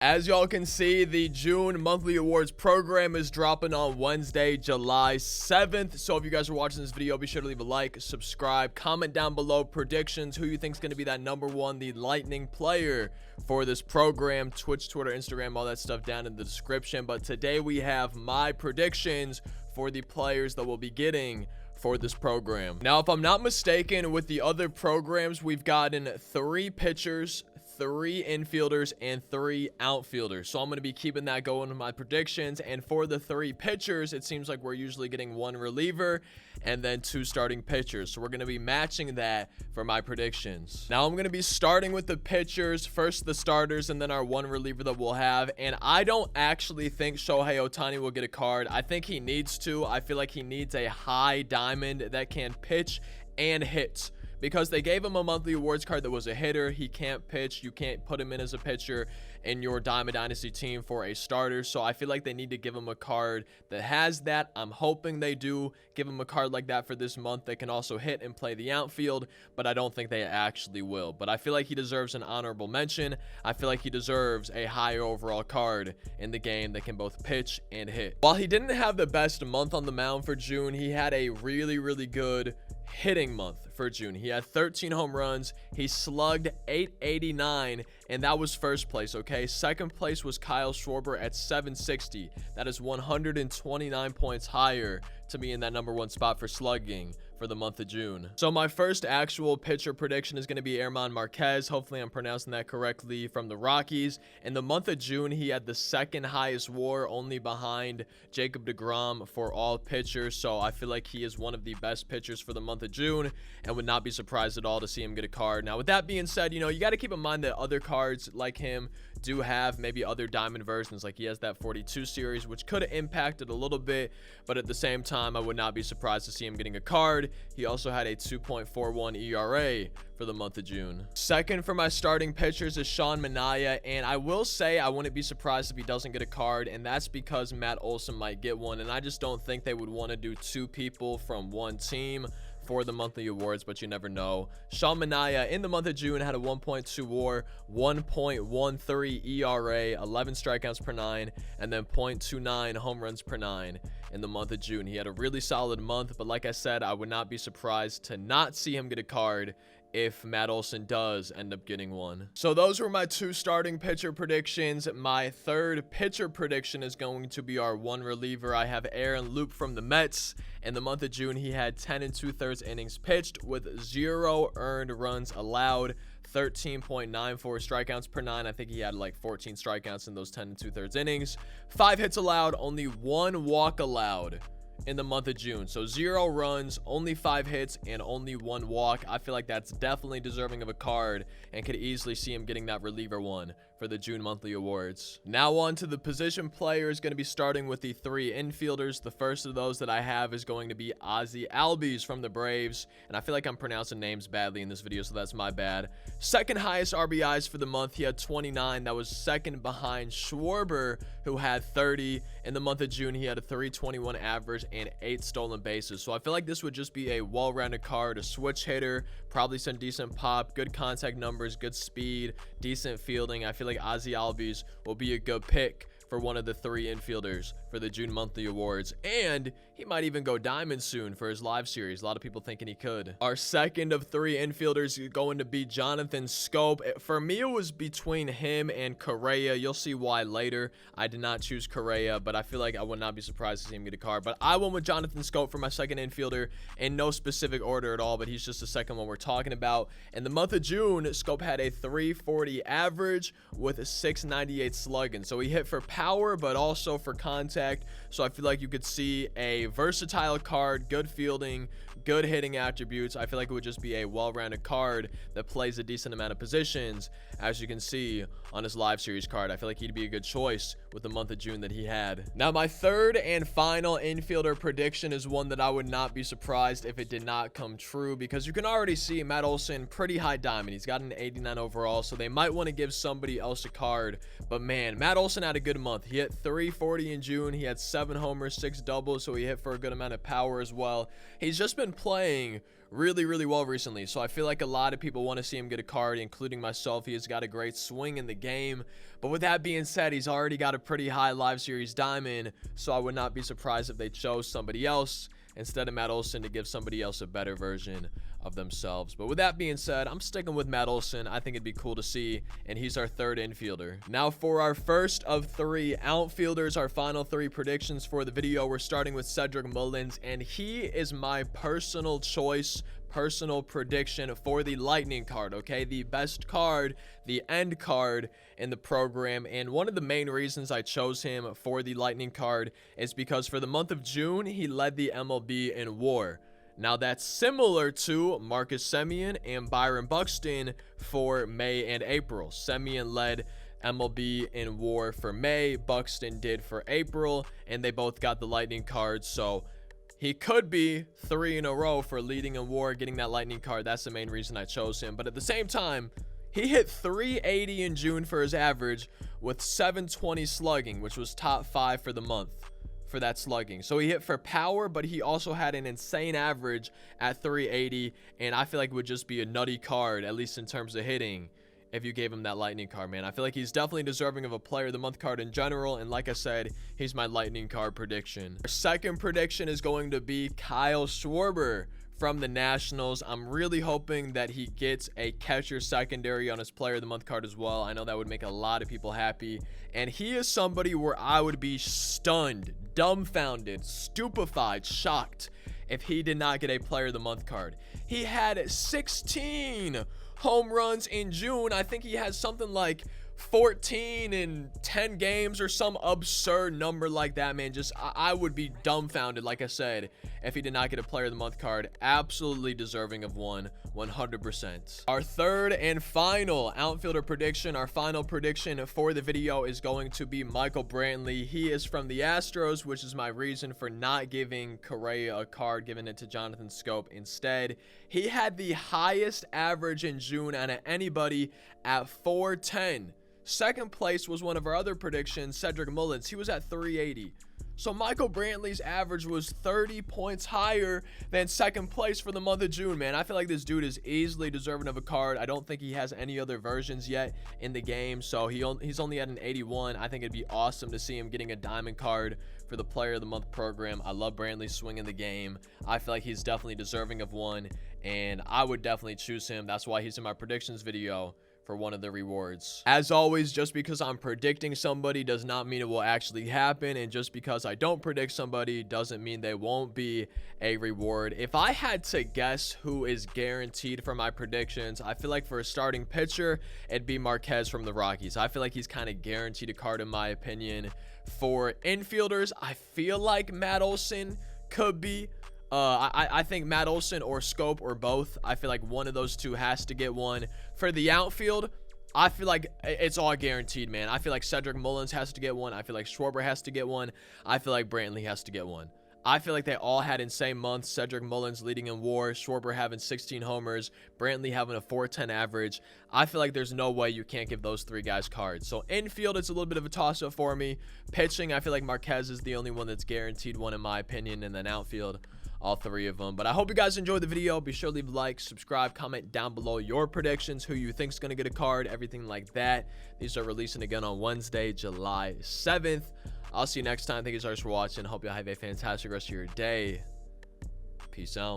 As y'all can see, the June monthly awards program is dropping on Wednesday, July 7th. So if you guys are watching this video, be sure to leave a like, subscribe, comment down below predictions. Who you think is going to be that #1, the lightning player for this program. Twitch, Twitter, Instagram, all that stuff down in the description. But today we have my predictions for the players that we'll be getting for this program. Now, if I'm not mistaken, with the other programs, we've gotten 3 pitchers, 3 infielders, and 3 outfielders. So I'm going to be keeping that going with my predictions. And for the 3 pitchers, it seems like we're usually getting 1 reliever and then 2 starting pitchers. So we're going to be matching that for my predictions. Now I'm going to be starting with the pitchers, first the starters, and then our 1 reliever that we'll have. And I don't actually think Shohei Ohtani will get a card. I think he needs to. I feel like he needs a high diamond that can pitch and hit, because they gave him a monthly awards card that was a hitter. He can't pitch. You can't put him in as a pitcher in your Diamond Dynasty team for a starter. So I feel like they need to give him a card that has that. I'm hoping they do give him a card like that for this month that can also hit and play the outfield, but I don't think they actually will. But I feel like he deserves an honorable mention. I feel like he deserves a higher overall card in the game that can both pitch and hit. While he didn't have the best month on the mound for June, he had a really good hitting month for June. He had 13 home runs. He slugged 889, and that was first place, okay? Second place was Kyle Schwarber at 760. That is 129 points higher to be in that #1 spot for slugging for the month of June. So my first actual pitcher prediction is going to be German Marquez. Hopefully I'm pronouncing that correctly, from the Rockies. In the month of June, he had the 2nd highest WAR, only behind Jacob deGrom for all pitchers. So I feel like he is one of the best pitchers for the month of June, and would not be surprised at all to see him get a card. Now, with that being said, you got to keep in mind that other cards like him do have maybe other diamond versions. Like he has that 42 series, which could have impacted a little bit, but at the same time, I would not be surprised to see him getting a card. He also had a 2.41 ERA for the month of June. Second for my starting pitchers is Sean Manaea, and I will say I wouldn't be surprised if he doesn't get a card, and that's because Matt Olson might get one, and I just don't think they would want to do 2 people from 1 team for the monthly awards, but you never know. Sean Manaea in the month of June had a 1.2 WAR, 1.13 ERA, 11 strikeouts per 9, and then 0.29 home runs per 9 in the month of June. He had a really solid month, but like I said, I would not be surprised to not see him get a card if Matt Olson does end up getting one. So those were my 2 starting pitcher predictions. My 3rd pitcher prediction is going to be our 1 reliever. I have Aaron Loup from the Mets. In the month of June, he had 10 2/3 innings pitched with 0 earned runs allowed, 13.94 strikeouts per 9. I think he had like 14 strikeouts in those 10 2/3 innings. 5 hits allowed, only 1 walk allowed in the month of June. So 0 runs, only 5 hits, and only 1 walk. I feel like that's definitely deserving of a card, and could easily see him getting that reliever one for the June monthly awards. Now on to the position players. Going to be starting with the 3 infielders. The first of those that I have is going to be Ozzie Albies from the Braves, and I feel like I'm pronouncing names badly in this video, so that's my bad. 2nd highest RBIs for the month. He had 29. That was 2nd behind Schwarber, who had 30. In the month of June, he had a 321 average and 8 stolen bases. So I feel like this would just be a well-rounded card, a switch hitter, probably some decent pop, good contact numbers, good speed, decent fielding. I feel like Ozzie Albies will be a good pick for one of the 3 infielders for the June monthly awards, and he might even go diamond soon for his live series. A lot of people thinking he could. Our 2nd of 3 infielders is going to be Jonathan Scope. For me, it was between him and Correa. You'll see why later. I did not choose Correa, but I feel like I would not be surprised to see him get a card. But I went with Jonathan Scope for my 2nd infielder in no specific order at all, but he's just the 2nd one we're talking about. In the month of June, Scope had a 340 average with a 698 slugging. So he hit for power, but also for contact. So I feel like you could see a versatile card, good fielding, good hitting attributes. I feel like it would just be a well-rounded card that plays a decent amount of positions, as you can see on his live series card. I feel like he'd be a good choice with the month of June that he had. Now, my 3rd and final infielder prediction is one that I would not be surprised if it did not come true, because you can already see Matt Olson, pretty high diamond. He's got an 89 overall, so they might want to give somebody else a card. But man, Matt Olson had a good month. He hit 340 in June. He had 7 homers, 6 doubles, so he hit for a good amount of power as well. He's just been playing really well recently, so I feel like a lot of people want to see him get a card, including myself. He has got a great swing in the game, but with that being said, he's already got a pretty high live series diamond, so I would not be surprised if they chose somebody else instead of Matt Olson to give somebody else a better version of themselves. But with that being said, I'm sticking with Matt Olson. I think it'd be cool to see, and he's our third infielder. Now for our first of 3 outfielders, our final 3 predictions for the video, we're starting with Cedric Mullins, and he is my personal choice, personal prediction for the lightning card. Okay, the best card, the end card in the program, and one of the main reasons I chose him for the lightning card is because for the month of June he led the MLB in WAR. Now that's similar to Marcus Semien and Byron Buxton for May and April. Semien led MLB in WAR for May, Buxton did for April, and they both got the lightning card, so he could be 3 in a row for leading in WAR, getting that lightning card. That's the main reason I chose him. But at the same time, he hit 380 in June for his average with 720 slugging, which was top 5 for the month for that slugging. So he hit for power, but he also had an insane average at 380, and I feel like it would just be a nutty card, at least in terms of hitting, if you gave him that lightning card, man. I feel like he's definitely deserving of a player of the month card in general, and like I said, he's my lightning card prediction. Our second prediction is going to be Kyle Schwarber from the Nationals. I'm really hoping that he gets a catcher secondary on his player of the month card as well. I know that would make a lot of people happy, and he is somebody where I would be stunned, dumbfounded, stupefied, shocked if he did not get a player of the month card. He had 16 home runs in June. I think he has something like 14 in 10 games or some absurd number like that, man. Just I would be dumbfounded, like I said, if he did not get a player of the month card. Absolutely deserving of one, 100%. Our third and final outfielder prediction, our final prediction for the video, is going to be Michael Brantley. He is from the Astros, which is my reason for not giving Correa a card, giving it to Jonathan Scope instead. He had the highest average in June out of anybody at 410. Second place was one of our other predictions, Cedric Mullins. He was at 380. So Michael Brantley's average was 30 points higher than second place for the month of June, man. I feel like this dude is easily deserving of a card. I don't think he has any other versions yet in the game, so he's only at an 81. I think it'd be awesome to see him getting a diamond card for the player of the month program. I love Brantley's swing in the game. I feel like he's definitely deserving of one, and I would definitely choose him. That's why he's in my predictions video for one of the rewards. As always, just because I'm predicting somebody does not mean it will actually happen, and just because I don't predict somebody doesn't mean they won't be a reward. If I had to guess who is guaranteed for my predictions, I feel like for a starting pitcher, it'd be Marquez from the Rockies. I feel like he's kind of guaranteed a card in my opinion. For infielders, I feel like Matt Olson could be. I think Matt Olson or Scope or both. I feel like one of those two has to get one. For the outfield, I feel like it's all guaranteed, man. I feel like Cedric Mullins has to get one. I feel like Schwarber has to get one. I feel like Brantley has to get one. I feel like they all had insane months. Cedric Mullins leading in WAR, Schwarber having 16 homers, Brantley having a 410 average. I feel like there's no way you can't give those 3 guys cards. So infield, it's a little bit of a toss-up for me. Pitching, I feel like Marquez is the only one that's guaranteed one in my opinion, and then outfield, all 3 of them. But I hope you guys enjoyed the video. Be sure to leave a like, subscribe, comment down below your predictions, who you think is going to get a card, everything like that. These are releasing again on Wednesday, July 7th. I'll see you next time. Thank you guys for watching. Hope you have a fantastic rest of your day. Peace out.